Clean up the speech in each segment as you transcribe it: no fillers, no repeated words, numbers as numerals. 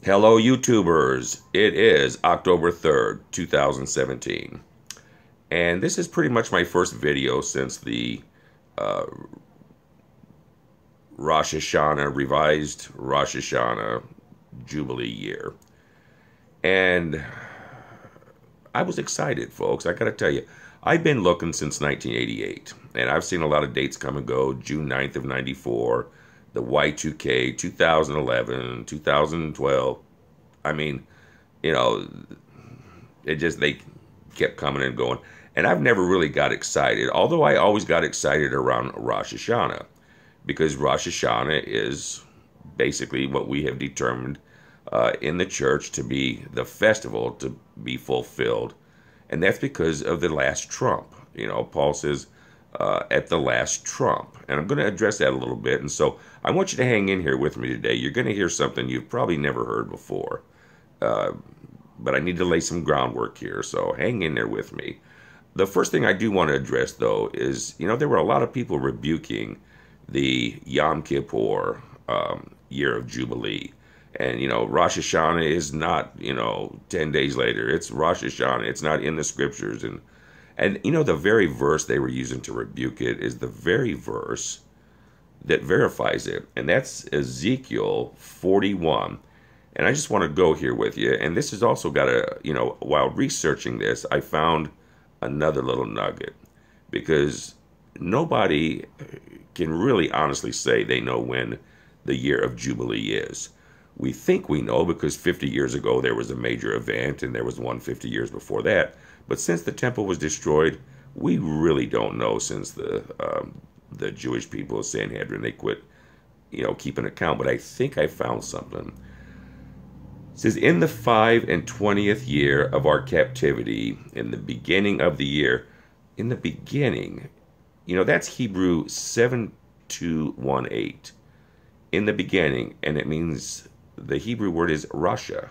Hello, YouTubers. It is October 3rd, 2017. And this is pretty much my first video since the uh, Rosh Hashanah, revised Rosh Hashanah Jubilee year. And I was excited, folks. I got to tell you, I've been looking since 1988. And I've seen a lot of dates come and go. June 9th of 94, the Y2K, 2011, 2012. I mean, you know, they kept coming and going. And I've never really got excited, although I always got excited around Rosh Hashanah, because Rosh Hashanah is basically what we have determined in the church to be the festival to be fulfilled. And that's because of the last trump. You know, Paul says, at the last trump. And I'm going to address that a little bit. And so I want you to hang in here with me today. You're going to hear something you've probably never heard before. But I need to lay some groundwork here, so hang in there with me. The first thing I do want to address, though, is, you know, there were a lot of people rebuking the Yom Kippur year of Jubilee. And, you know, Rosh Hashanah is not, 10 days later. It's Rosh Hashanah. It's not in the scriptures. And you know, the very verse they were using to rebuke it is the very verse that verifies it. And that's Ezekiel 41. And I just want to go here with you. And this has also got while researching this, I found another little nugget. Because nobody can really honestly say they know when the year of Jubilee is. We think we know because 50 years ago there was a major event and there was one 50 years before that. But since the temple was destroyed, we really don't know, since the Jewish people of Sanhedrin, they quit, keeping account. But I think I found something. It says, in the 25th year of our captivity, in the beginning of the year, in the beginning, that's Hebrew 7218. In the beginning, and it means, the Hebrew word is Rasha.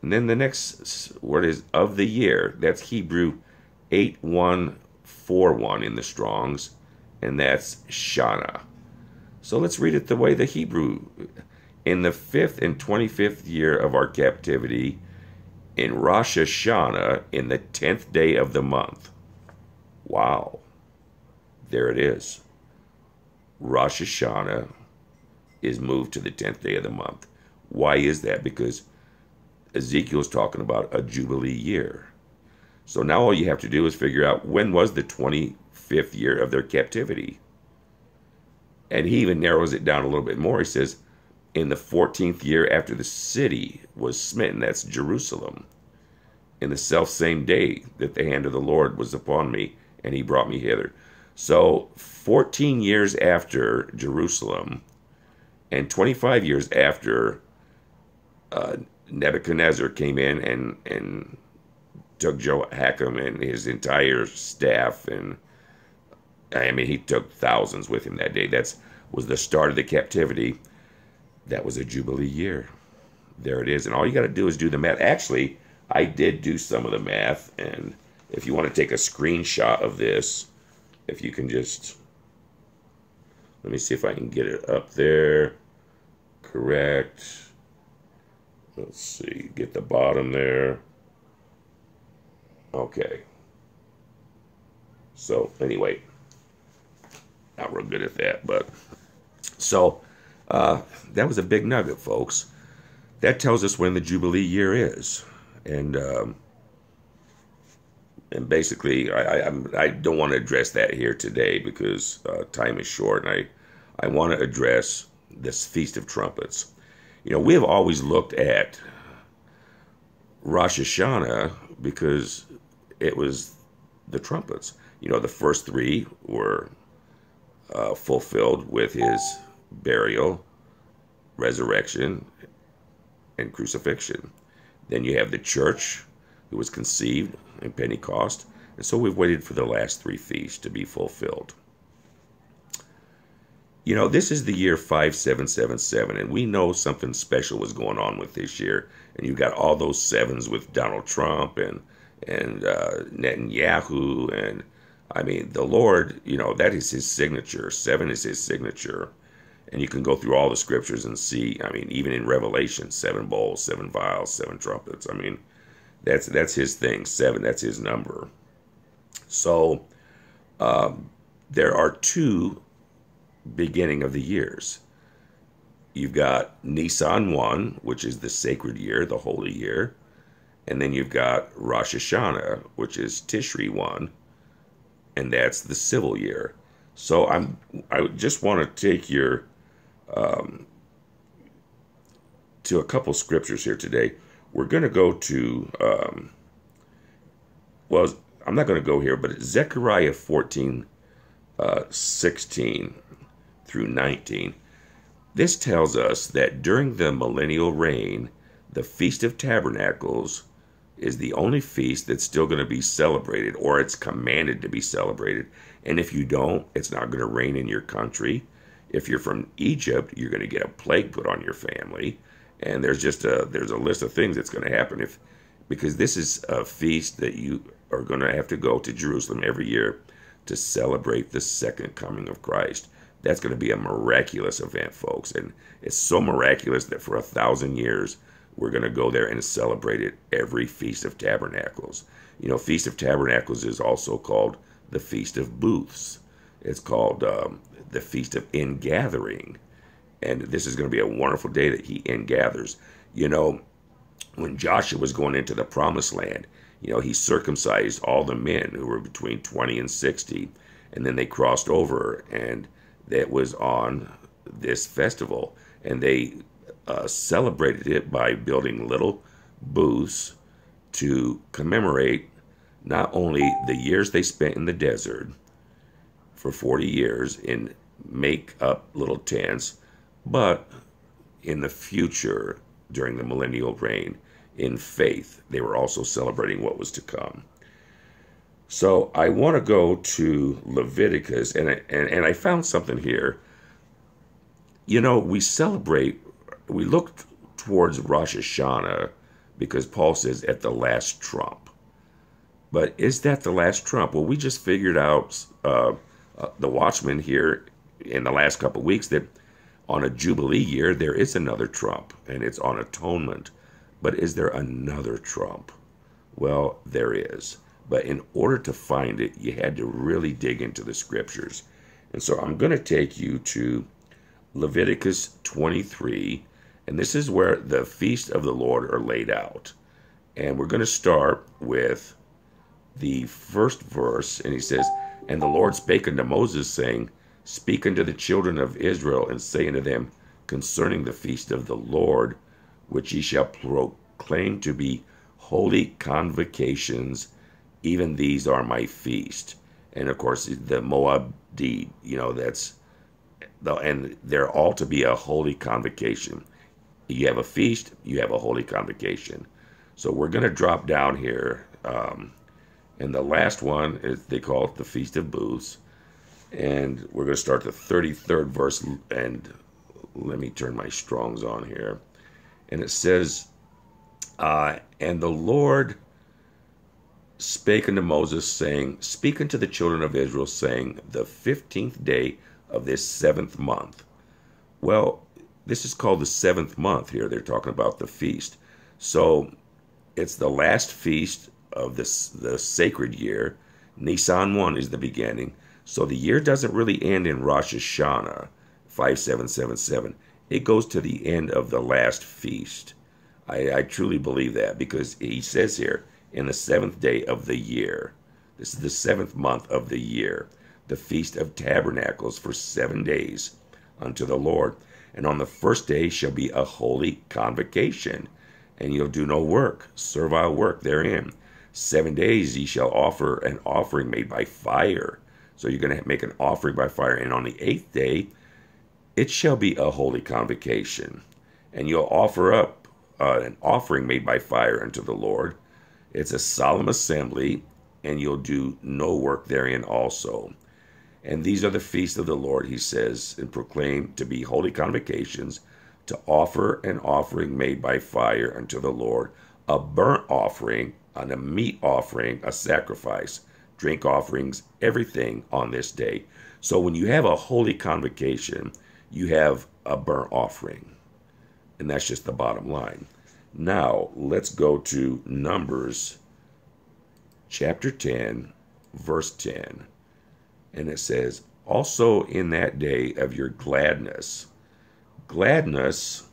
And then the next word is of the year. That's Hebrew 8141 in the Strongs, and that's Shana. So let's read it the way the Hebrew. In the 5th and 25th year of our captivity, in Rosh Hashanah, in the 10th day of the month. Wow. There it is. Rosh Hashanah is moved to the 10th day of the month. Why is that? Because Ezekiel's talking about a Jubilee year. So now all you have to do is figure out when was the 25th year of their captivity. And he even narrows it down a little bit more. He says, in the 14th year after the city was smitten, that's Jerusalem, in the selfsame day that the hand of the Lord was upon me, and he brought me hither. So 14 years after Jerusalem, and 25 years after Nebuchadnezzar came in and took Joachim and his entire staff, and I mean, he took thousands with him that day. Was the start of the captivity. That was a Jubilee year. There it is. And all you got to do is do the math. Actually, I did do some of the math. And if you want to take a screenshot of this, if you can just, let me see if I can get it up there. Correct. Let's see. Get the bottom there. Okay. So, anyway. Not real good at that, but so that was a big nugget, folks. That tells us when the Jubilee year is, and basically, I don't want to address that here today because time is short, and I want to address this Feast of Trumpets. We have always looked at Rosh Hashanah because it was the trumpets. The first three were fulfilled with his burial, resurrection, and crucifixion. Then you have the church, who was conceived in Pentecost, and so we've waited for the last three feasts to be fulfilled. This is the year 5777, and we know something special was going on with this year. And you got all those sevens with Donald Trump and Netanyahu, and I mean, the Lord, that is his signature. 7 is his signature. And you can go through all the scriptures and see, I mean, even in Revelation, 7 bowls, 7 vials, 7 trumpets. I mean, that's his thing. 7, that's his number. So there are 2 beginning of the years. You've got Nisan 1, which is the sacred year, the holy year. And then you've got Rosh Hashanah, which is Tishri 1, and that's the civil year. So I just want to take your to a couple scriptures here today. We're going to go to well, I'm not going to go here, but Zechariah 14, 16 through 19. This tells us that during the millennial reign, the Feast of Tabernacles is the only feast that's still going to be celebrated, or it's commanded to be celebrated. And if you don't, it's not going to rain in your country. If you're from Egypt, you're going to get a plague put on your family. And there's a list of things that's going to happen because this is a feast that you are going to have to go to Jerusalem every year to celebrate the second coming of Christ. That's going to be a miraculous event, folks. And it's so miraculous that for 1,000 years, we're going to go there and celebrate it every Feast of Tabernacles. You know, Feast of Tabernacles is also called the Feast of Booths. It's called the Feast of Ingathering. And this is going to be a wonderful day that he ingathers. You know, when Joshua was going into the promised land, you know, he circumcised all the men who were between 20 and 60. And then they crossed over, and that was on this festival. And they celebrated it by building little booths to commemorate not only the years they spent in the desert for 40 years and make up little tents, but in the future, during the millennial reign, in faith, they were also celebrating what was to come. So I want to go to Leviticus, and I found something here. You know, we look towards Rosh Hashanah because Paul says at the last trump. But is that the last trump? Well, we just figured out, the watchman here in the last couple of weeks, that on a Jubilee year, there is another trump, and it's on atonement. But is there another trump? Well, there is. But in order to find it, you had to really dig into the scriptures. And so I'm going to take you to Leviticus 23, and this is where the feast of the Lord are laid out. And we're going to start with the first verse, and he says, "And the Lord spake unto Moses, saying, Speak unto the children of Israel, and say unto them concerning the feast of the Lord, which ye shall proclaim to be holy convocations, even these are my feast." And of course, the Moab deed, you know, and they're all to be a holy convocation. You have a feast, you have a holy convocation. So we're going to drop down here. And the last one is, they call it the Feast of Booths. And we're going to start the 33rd verse. And let me turn my Strongs on here. And it says, "And the Lord spake unto Moses, saying, Speak unto the children of Israel, saying, The 15th day of this 7th month." Well, this is called the 7th month here. They're talking about the feast. So it's the last feast of the sacred year. Nisan 1 is the beginning. So the year doesn't really end in Rosh Hashanah, 5777. It goes to the end of the last feast. I truly believe that, because he says here, in the 7th day of the year. This is the 7th month of the year. The Feast of Tabernacles for 7 days unto the Lord. And on the first day shall be a holy convocation, and you'll do no work, servile work therein. 7 days ye shall offer an offering made by fire. So you're going to make an offering by fire. And on the 8th day, it shall be a holy convocation. And you'll offer up an offering made by fire unto the Lord. It's a solemn assembly, and you'll do no work therein also. And these are the feasts of the Lord, he says, and proclaim to be holy convocations, to offer an offering made by fire unto the Lord, a burnt offering, and a meat offering, a sacrifice, drink offerings, everything on this day. So when you have a holy convocation, you have a burnt offering. And that's just the bottom line. Now, let's go to Numbers chapter 10, verse 10. And it says, also in that day of your gladness. Gladness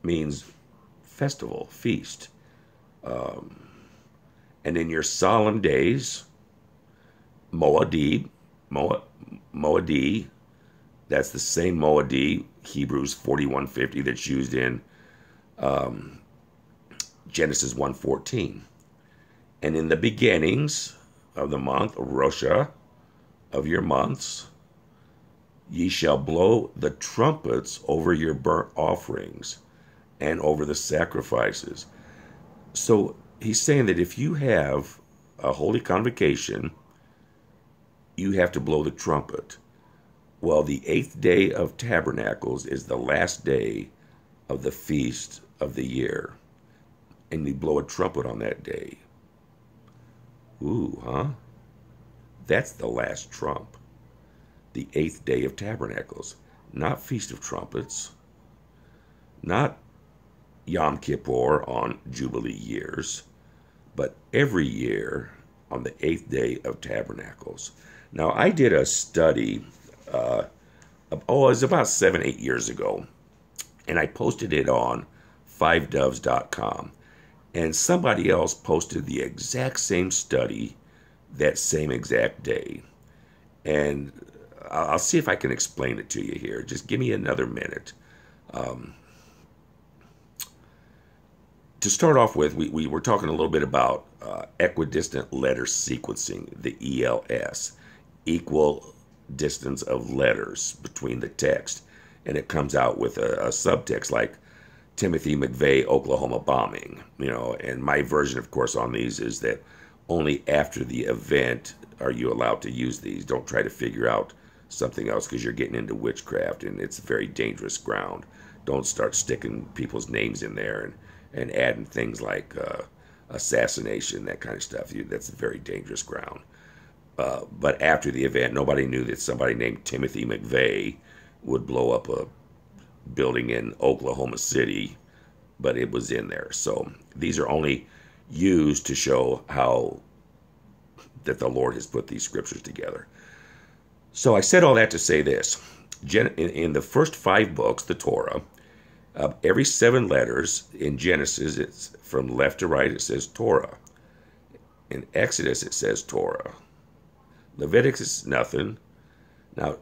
means festival, feast. And in your solemn days, Moadib, that's the same Moadib, Hebrews 41:50, that's used in Genesis 1:14. And in the beginnings of the month, Rosha, of your months, ye shall blow the trumpets over your burnt offerings and over the sacrifices. So he's saying that if you have a holy convocation, you have to blow the trumpet. Well, the 8th day of Tabernacles is the last day of the feast of the year. And you blow a trumpet on that day. Ooh, huh? That's the last trump. The 8th day of Tabernacles. Not Feast of Trumpets. Not Yom Kippur on Jubilee years. But every year on the 8th day of Tabernacles. Now, I did a study, it was about 7-8 years ago, and I posted it on 5doves.com. And somebody else posted the exact same study that same exact day. And I'll see if I can explain it to you here. Just give me another minute. To start off with, we were talking a little bit about equidistant letter sequencing, the ELS, equal distance of letters between the text. And it comes out with a subtext like Timothy McVeigh, Oklahoma bombing, and my version, of course, on these is that only after the event are you allowed to use these. Don't try to figure out something else because you're getting into witchcraft and it's very dangerous ground. Don't start sticking people's names in there and adding things like assassination, that kind of stuff. That's very dangerous ground. But after the event, nobody knew that somebody named Timothy McVeigh would blow up a building in Oklahoma City, but it was in there. So these are only used to show how that the Lord has put these scriptures together. So I said all that to say this. In the first 5 books, the Torah, every 7 letters in Genesis, it's from left to right, it says Torah. In Exodus, it says Torah. Leviticus, nothing. Now,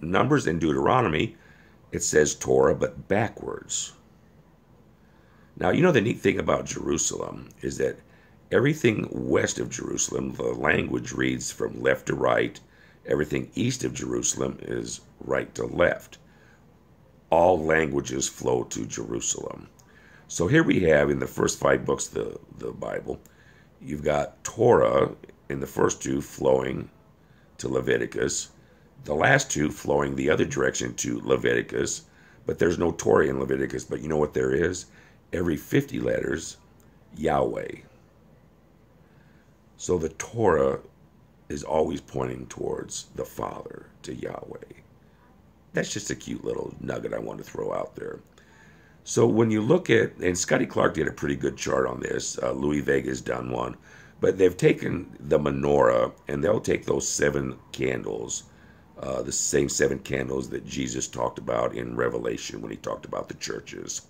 Numbers and Deuteronomy, it says Torah, but backwards. Now, the neat thing about Jerusalem is that everything west of Jerusalem, the language reads from left to right. Everything east of Jerusalem is right to left. All languages flow to Jerusalem. So here we have in the first 5 books of the Bible, you've got Torah in the first 2 flowing to Leviticus, the last 2 flowing the other direction to Leviticus, but there's no Torah in Leviticus. But you know what there is? Every 50 letters, Yahweh. So the Torah is always pointing towards the Father, to Yahweh. That's just a cute little nugget I want to throw out there. So when you look at, and Scotty Clark did a pretty good chart on this, Louis Vega's done one, but they've taken the menorah and they'll take those 7 candles, the same 7 candles that Jesus talked about in Revelation when he talked about the churches,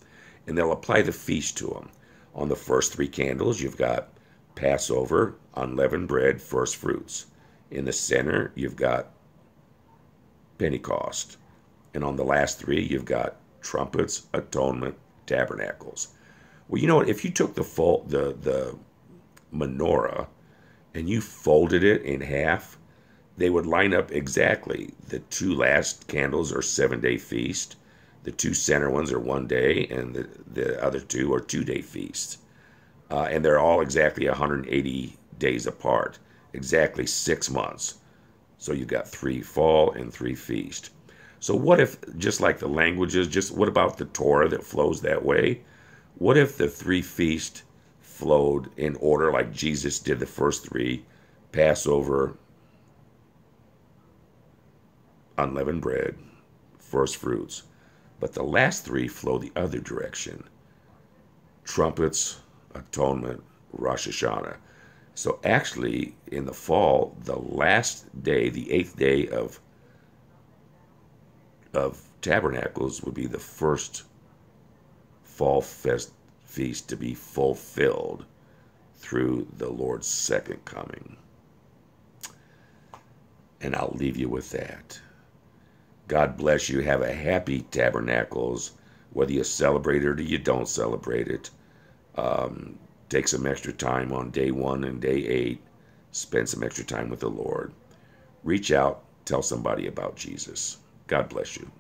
and they'll apply the feast to them. On the first 3 candles, you've got Passover, unleavened bread, first fruits. In the center, you've got Pentecost. And on the last 3, you've got trumpets, atonement, tabernacles. Well, you know what? If you took the menorah and you folded it in half, they would line up exactly. The 2 last candles are 7-day feast. The 2 center ones are 1 day, and the other 2 are 2-day feasts. And they're all exactly 180 days apart, exactly 6 months. So you've got 3 fall and 3 feast. So what if, just like the languages, what about the Torah that flows that way? What if the 3 feasts flowed in order like Jesus did the first 3, Passover, unleavened bread, first fruits. But the last three flow the other direction. Trumpets, atonement, Rosh Hashanah. So actually, in the fall, the last day, the 8th day of Tabernacles would be the first fall feast to be fulfilled through the Lord's second coming. And I'll leave you with that. God bless you. Have a happy Tabernacles, whether you celebrate it or you don't celebrate it. Take some extra time on day 1 and day 8. Spend some extra time with the Lord. Reach out. Tell somebody about Jesus. God bless you.